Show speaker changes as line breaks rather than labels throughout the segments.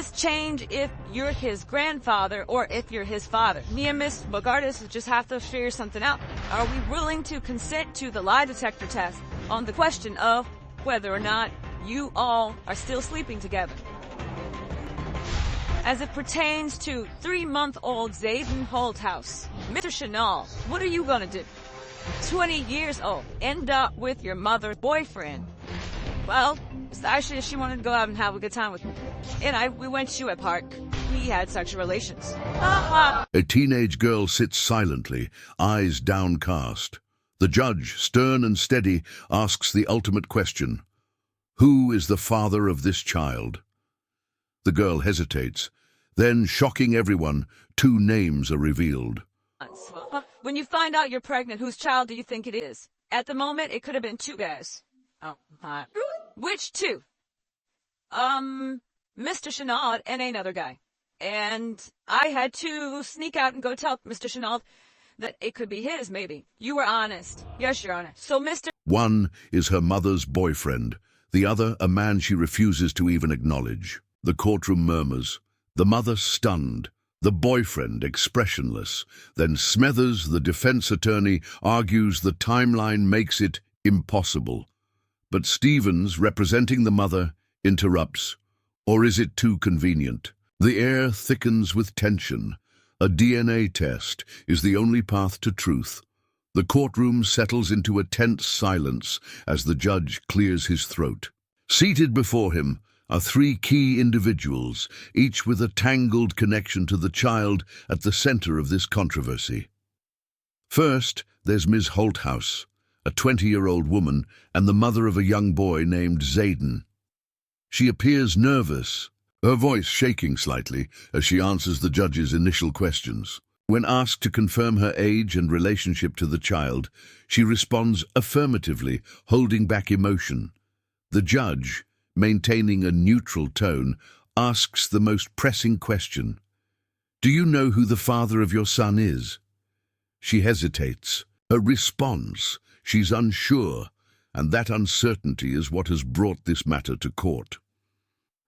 this change if you're his grandfather or if you're his father? Me and Miss Bogardus just have to figure something out. Are we willing to consent to the lie detector test on the question of whether or not you all are still sleeping together? As it pertains to 3-month-old Zayden Holthaus, Mr. Shinuald, what are you gonna do? 20 years old, end up with your mother's boyfriend. Well, actually, she wanted to go out and have a good time with me. And we went to a park. We had sexual relations.
A teenage girl sits silently, eyes downcast. The judge, stern and steady, asks the ultimate question. Who is the father of this child? The girl hesitates. Then, shocking everyone, 2 names are revealed.
When you find out you're pregnant, whose child do you think it is? At the moment, it could have been 2 guys. Oh, my. Which 2? Mr. Shinuald and another guy. And I had to sneak out and go tell Mr. Shinuald that it could be his, maybe. You were honest. Yes, Your Honor. So,
One is her mother's boyfriend. The other, a man she refuses to even acknowledge. The courtroom murmurs. The mother stunned. The boyfriend expressionless. Then Smethers, the defense attorney, argues the timeline makes it impossible. But Stevens, representing the mother, interrupts. Or is it too convenient? The air thickens with tension. A DNA test is the only path to truth. The courtroom settles into a tense silence as the judge clears his throat. Seated before him are 3 key individuals, each with a tangled connection to the child at the center of this controversy. First, there's Ms. Holthaus, a 20-year-old woman and the mother of a young boy named Zayden. She appears nervous, her voice shaking slightly as she answers the judge's initial questions. When asked to confirm her age and relationship to the child, she responds affirmatively, holding back emotion. The judge, maintaining a neutral tone, asks the most pressing question. Do you know who the father of your son is? She hesitates. Her response, she's unsure, and that uncertainty is what has brought this matter to court.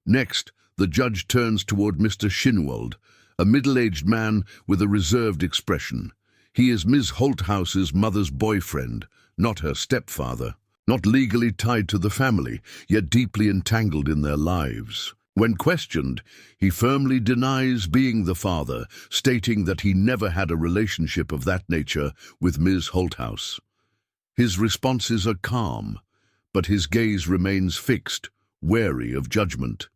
Next, the judge turns toward Mr. Shinuald, a middle-aged man with a reserved expression. He is Ms. Holthaus's mother's boyfriend, not her stepfather. Not legally tied to the family, yet deeply entangled in their lives. When questioned, he firmly denies being the father, stating that he never had a relationship of that nature with Ms. Holthaus. His responses are calm, but his gaze remains fixed, wary of judgment.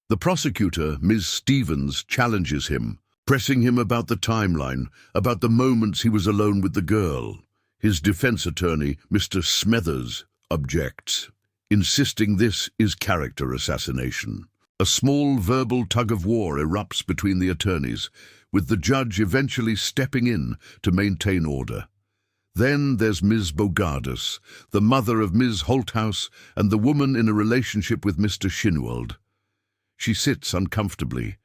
The prosecutor, Ms. Stevens, challenges him, pressing him about the timeline, about the moments he was alone with the girl. His defense attorney, Mr. Smethers, objects, insisting this is character assassination. A small verbal tug-of-war erupts between the attorneys, with the judge eventually stepping in to maintain order. Then there's Ms. Bogardus, the mother of Ms. Holthaus and the woman in a relationship with Mr. Shinuald. She sits uncomfortably,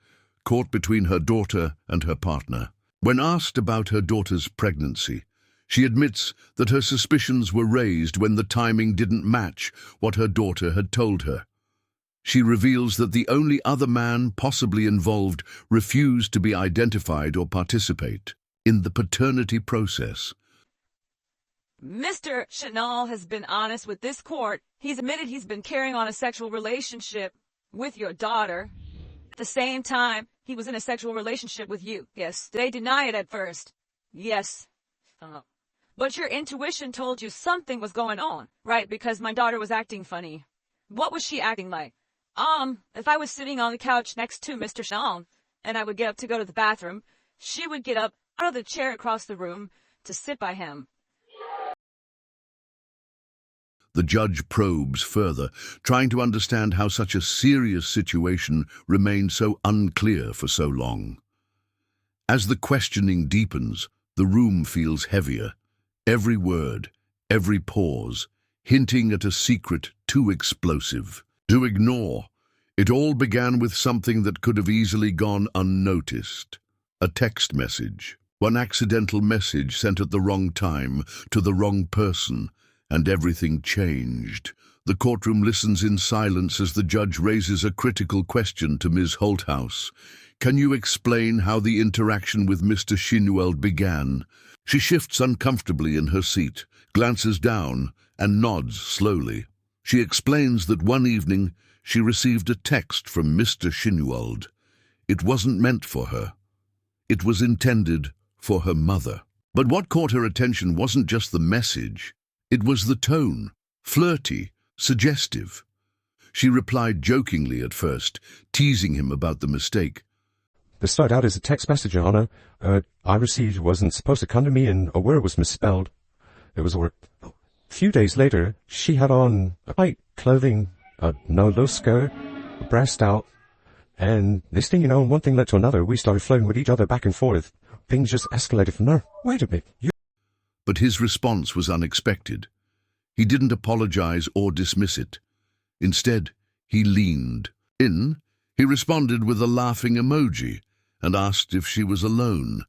caught between her daughter and her partner. When asked about her daughter's pregnancy, she admits that her suspicions were raised when the timing didn't match what her daughter had told her. She reveals that the only other man possibly involved refused to be identified or participate in the paternity process.
Mr. Shinuald has been honest with this court. He's admitted he's been carrying on a sexual relationship with your daughter. At the same time, he was in a sexual relationship with you. Yes, they deny it at first. Yes. But your intuition told you something was going on, right? Because my daughter was acting funny. What was she acting like? If I was sitting on the couch next to Mr. Shinuald and I would get up to go to the bathroom, she would get up out of the chair across the room to sit by him.
The judge probes further, trying to understand how such a serious situation remained so unclear for so long. As the questioning deepens, the room feels heavier. Every word, every pause, hinting at a secret too explosive to ignore. It all began with something that could have easily gone unnoticed. A text message. One accidental message sent at the wrong time, to the wrong person, and everything changed. The courtroom listens in silence as the judge raises a critical question to Ms. Holthaus. Can you explain how the interaction with Mr. Shinuald began? She shifts uncomfortably in her seat, glances down, and nods slowly. She explains that one evening she received a text from Mr. Shinuald. It wasn't meant for her. It was intended for her mother. But what caught her attention wasn't just the message. It was the tone, flirty, suggestive. She replied jokingly at first, teasing him about the mistake.
This started out as a text message, Your Honor. I received wasn't supposed to come to me, and a word was misspelled. It was a few days later, she had on white clothing, a no-low skirt, a breast out, and this thing, one thing led to another. We started flirting with each other back and forth. Things just escalated from there. Wait a minute.
But his response was unexpected. He didn't apologize or dismiss it. Instead, he leaned in. He responded with a laughing emoji and asked if she was alone.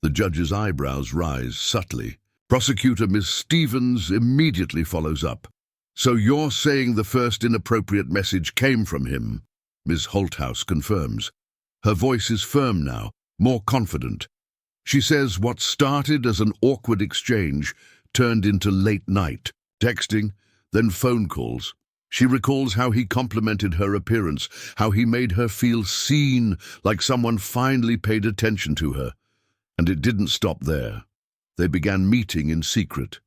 The judge's eyebrows rise subtly. Prosecutor Miss Stevens immediately follows up. So you're saying the first inappropriate message came from him? Ms. Holthaus confirms. Her voice is firm now, more confident. She says what started as an awkward exchange turned into late-night texting, then phone calls. She recalls how he complimented her appearance, how he made her feel seen, like someone finally paid attention to her. And it didn't stop there. They began meeting in secret.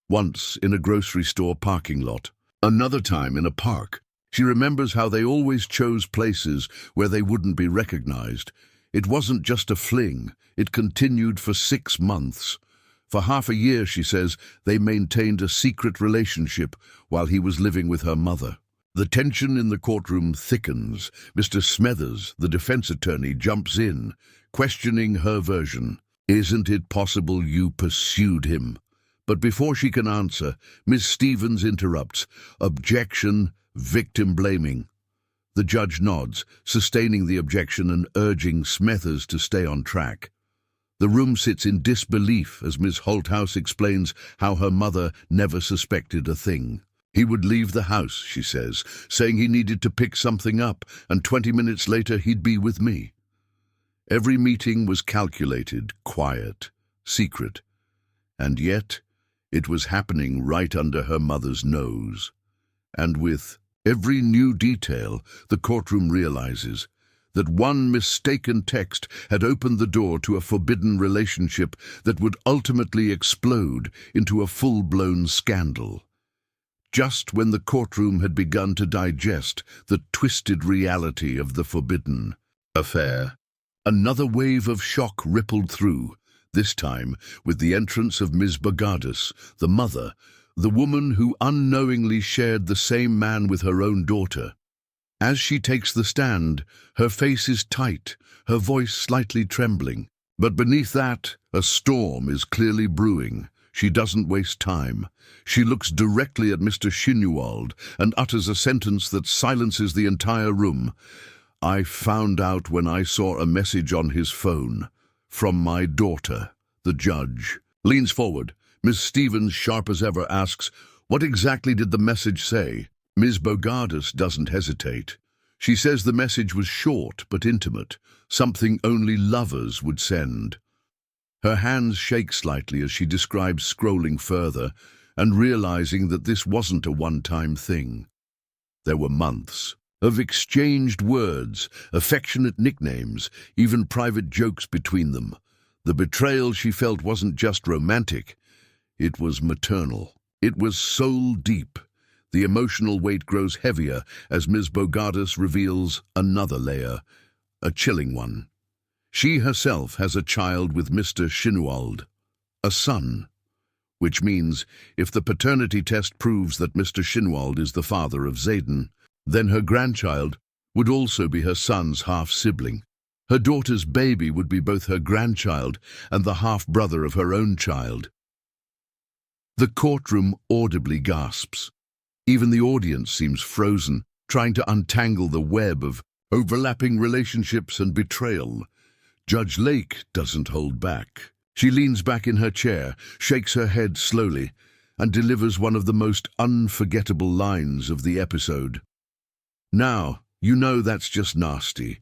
Once in a grocery store parking lot, another time in a park. She remembers how they always chose places where they wouldn't be recognized. It wasn't just a fling. It continued for 6 months. For half a year, she says, they maintained a secret relationship while he was living with her mother. The tension in the courtroom thickens. Mr. Smethers, the defense attorney, jumps in, questioning her version. Isn't it possible you pursued him? But before she can answer, Miss Stevens interrupts. Objection, victim blaming. The judge nods, sustaining the objection and urging Smethers to stay on track. The room sits in disbelief as Miss Holthaus explains how her mother never suspected a thing. He would leave the house, she says, saying he needed to pick something up, and 20 minutes later he'd be with me. Every meeting was calculated, quiet, secret, and yet it was happening right under her mother's nose. And with every new detail, the courtroom realizes that one mistaken text had opened the door to a forbidden relationship that would ultimately explode into a full-blown scandal. Just when the courtroom had begun to digest the twisted reality of the forbidden affair, another wave of shock rippled through, this time with the entrance of Ms. Bogardus, the mother, the woman who unknowingly shared the same man with her own daughter. As she takes the stand, her face is tight, her voice slightly trembling. But beneath that, a storm is clearly brewing. She doesn't waste time. She looks directly at Mr. Shinuald and utters a sentence that silences the entire room. I found out when I saw a message on his phone. From my daughter. The judge leans forward. Miss Stevens, sharp as ever, asks, what exactly did the message say? Ms. Bogardus doesn't hesitate. She says the message was short but intimate, something only lovers would send. Her hands shake slightly as she describes scrolling further and realizing that this wasn't a one-time thing. There were months of exchanged words, affectionate nicknames, even private jokes between them. The betrayal she felt wasn't just romantic, it was maternal. It was soul-deep. The emotional weight grows heavier as Ms. Bogardus reveals another layer, a chilling one. She herself has a child with Mr. Shinuald, a son, which means if the paternity test proves that Mr. Shinuald is the father of Zayden, then her grandchild would also be her son's half-sibling. Her daughter's baby would be both her grandchild and the half-brother of her own child. The courtroom audibly gasps. Even the audience seems frozen, trying to untangle the web of overlapping relationships and betrayal. Judge Lake doesn't hold back. She leans back in her chair, shakes her head slowly, and delivers one of the most unforgettable lines of the episode. "Now, you know that's just nasty.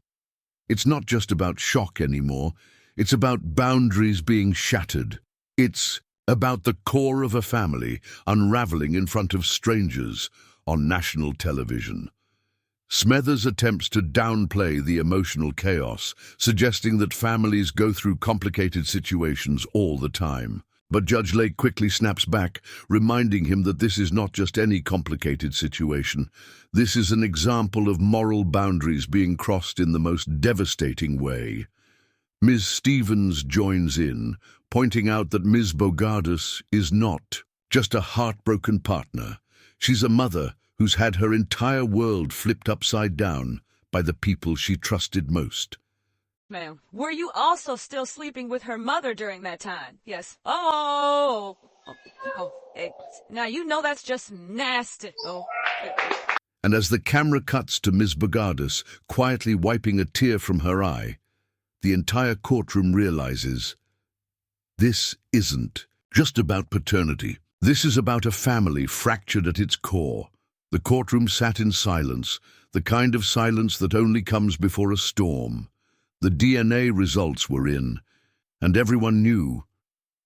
It's not just about shock anymore. It's about boundaries being shattered. It's about the core of a family unraveling in front of strangers on national television." Smethers attempts to downplay the emotional chaos, suggesting that families go through complicated situations all the time. But Judge Lake quickly snaps back, reminding him that this is not just any complicated situation. This is an example of moral boundaries being crossed in the most devastating way. Ms. Stevens joins in, pointing out that Ms. Bogardus is not just a heartbroken partner. She's a mother who's had her entire world flipped upside down by the people she trusted most.
Ma'am, were you also still sleeping with her mother during that time? Yes. Oh. Now you know that's just nasty. Oh.
And as the camera cuts to Ms. Bogardus quietly wiping a tear from her eye, the entire courtroom realizes this isn't just about paternity. This is about a family fractured at its core. The courtroom sat in silence, the kind of silence that only comes before a storm. The DNA results were in, and everyone knew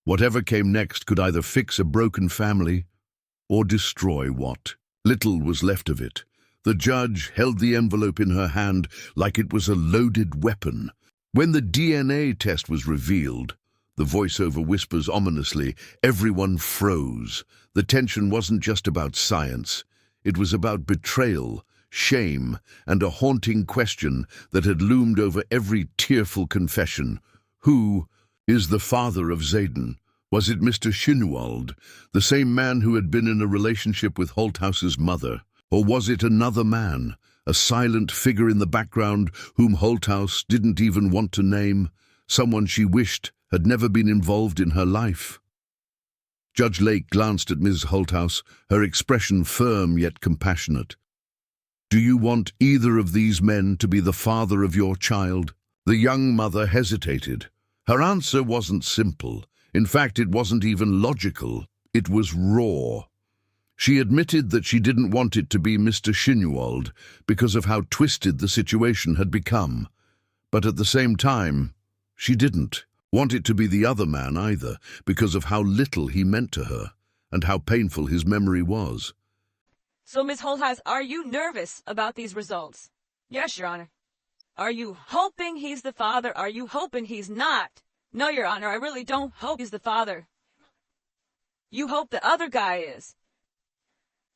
whatever came next could either fix a broken family or destroy what little was left of it. The judge held the envelope in her hand like it was a loaded weapon. When the DNA test was revealed, the voiceover whispers ominously, everyone froze. The tension wasn't just about science. It was about betrayal, shame, and a haunting question that had loomed over every tearful confession. Who is the father of Xaden? Was it Mr. Shinuald, the same man who had been in a relationship with Holthaus's mother? Or was it another man, a silent figure in the background whom Holthaus didn't even want to name, someone she wished had never been involved in her life? Judge Lake glanced at Ms. Holthaus, her expression firm yet compassionate. "Do you want either of these men to be the father of your child?" The young mother hesitated. Her answer wasn't simple. In fact, it wasn't even logical. It was raw. She admitted that she didn't want it to be Mr. Shinuald because of how twisted the situation had become. But at the same time, she didn't want it to be the other man either, because of how little he meant to her and how painful his memory was.
So, Ms. Holthaus, are you nervous about these results? Yes, Your Honor. Are you hoping he's the father? Are you hoping he's not? No, Your Honor, I really don't hope he's the father. You hope the other guy is?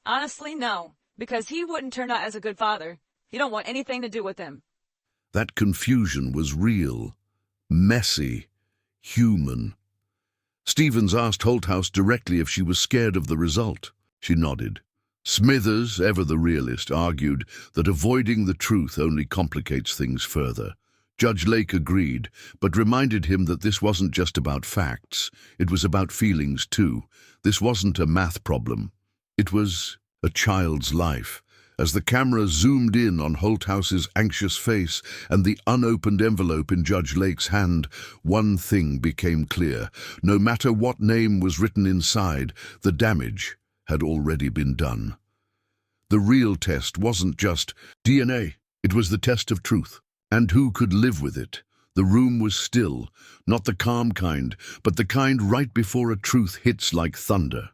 Honestly, no, because he wouldn't turn out as a good father. You don't want anything to do with him.
That confusion was real, messy, human. Stevens asked Holthaus directly if she was scared of the result. She nodded. Smithers, ever the realist, argued that avoiding the truth only complicates things further. Judge Lake agreed, but reminded him that this wasn't just about facts. It was about feelings, too. This wasn't a math problem. It was a child's life. As the camera zoomed in on Holthaus's anxious face and the unopened envelope in Judge Lake's hand, one thing became clear. No matter what name was written inside, the damage had already been done. The real test wasn't just DNA. It was the test of truth. And who could live with it? The room was still, not the calm kind, but the kind right before a truth hits like thunder.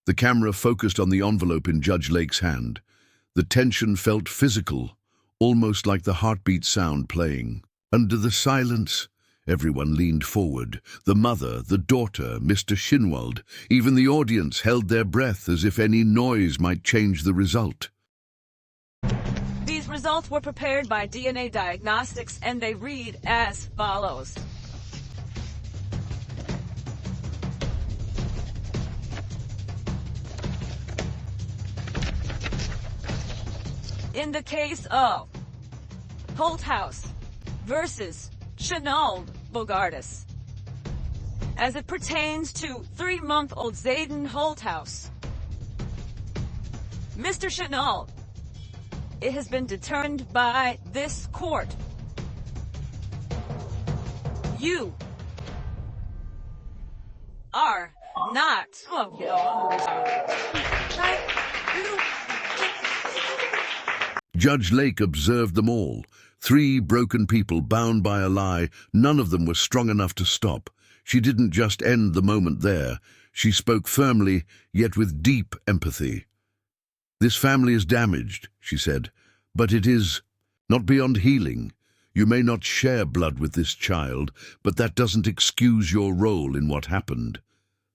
The camera focused on the envelope in Judge Lake's hand. The tension felt physical, almost like the heartbeat sound playing. Under the silence, everyone leaned forward. The mother, the daughter, Mr. Shinuald, even the audience held their breath as if any noise might change the result.
These results were prepared by DNA Diagnostics, and they read as follows. In the case of Holthaus versus Shinuald Bogardus, as it pertains to 3-month-old Xaden Holthaus, Mr. Shinuald, it has been determined by this court. You are not. Oh,
Judge Lake observed them all. 3 broken people bound by a lie. None of them was strong enough to stop. She didn't just end the moment there. She spoke firmly, yet with deep empathy. "This family is damaged," she said, "but it is not beyond healing. You may not share blood with this child, but that doesn't excuse your role in what happened."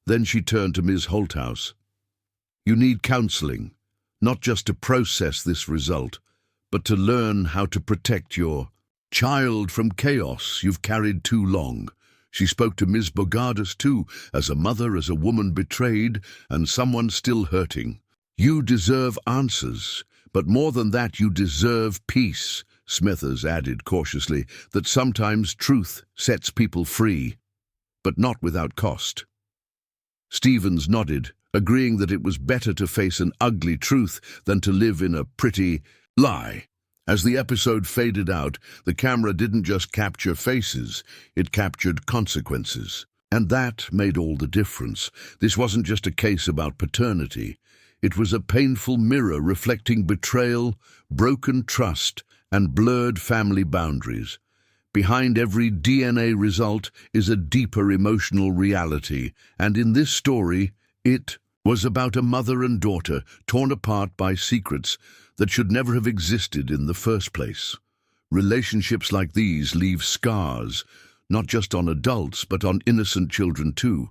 Then she turned to Ms. Holthaus. "You need counseling, not just to process this result, but to learn how to protect your child from chaos you've carried too long." She spoke to Ms. Bogardus too, as a mother, as a woman betrayed, and someone still hurting. "You deserve answers, but more than that, you deserve peace," Smithers added cautiously, "that sometimes truth sets people free, but not without cost." Stevens nodded, agreeing that it was better to face an ugly truth than to live in a pretty lie. As the episode faded out, the camera didn't just capture faces, it captured consequences. And that made all the difference. This wasn't just a case about paternity. It was a painful mirror reflecting betrayal, broken trust, and blurred family boundaries. Behind every DNA result is a deeper emotional reality, and in this story, it was about a mother and daughter torn apart by secrets that should never have existed in the first place. Relationships like these leave scars, not just on adults, but on innocent children too.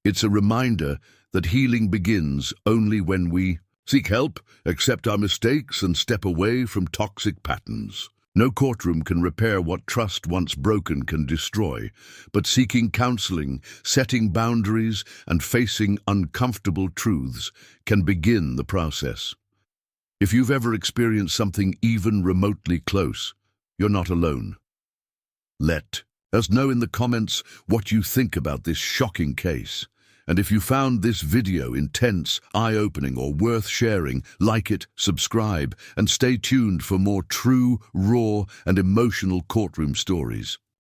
It's a reminder that healing begins only when we seek help, accept our mistakes, and step away from toxic patterns. No courtroom can repair what trust once broken can destroy, but seeking counseling, setting boundaries, and facing uncomfortable truths can begin the process. If you've ever experienced something even remotely close, you're not alone. Let us know in the comments what you think about this shocking case. And if you found this video intense, eye-opening, or worth sharing, like it, subscribe, and stay tuned for more true, raw, and emotional courtroom stories.